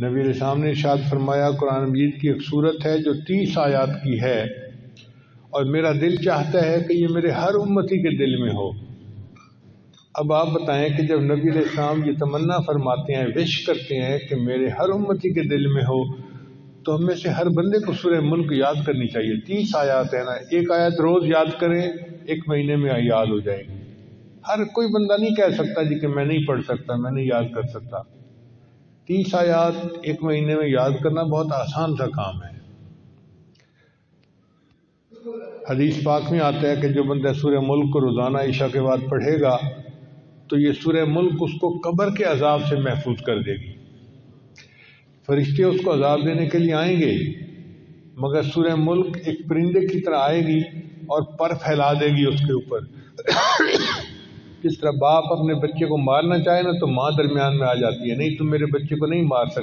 نبی علیہ السلام نے ارشاد فرمایا قرآن مجید کی ایک صورت ہے جو 30 آیات کی ہے، اور میرا دل چاہتا ہے کہ یہ میرے ہر امتی کے دل میں ہو۔ اب آپ بتائیں کہ جب نبی علیہ السلام یہ تمنا فرماتے ہیں، وش کرتے ہیں کہ میرے ہر امتی کے دل میں ہو، تو ہم میں سے ہر بندے کو سورہ ملک یاد کرنی چاہیے۔ 30 آیات ہے نا، ایک آیت روز یاد کریں، ایک مہینے میں یاد ہو جائے گی۔ ہر کوئی بندہ نہیں کہہ سکتا جی کہ میں نہیں پڑھ سکتا، میں نہیں یاد کر سکتا۔ 30 آیات ایک مہینے میں یاد کرنا بہت آسان سا کام ہے۔ حدیث پاک میں آتا ہے کہ جو بندہ سورہ ملک کو روزانہ عشاء کے بعد پڑھے گا تو یہ سورہ ملک اس کو قبر کے عذاب سے محفوظ کر دے گی۔ فرشتے اس کو عذاب دینے کے لیے آئیں گے، مگر سورہ ملک ایک پرندے کی طرح آئے گی اور پر پھیلا دے گی اس کے اوپر۔ جس طرح باپ اپنے بچے کو مارنا چاہے نا تو ماں درمیان میں آ جاتی ہے، نہیں تم میرے بچے کو نہیں مار سکتے۔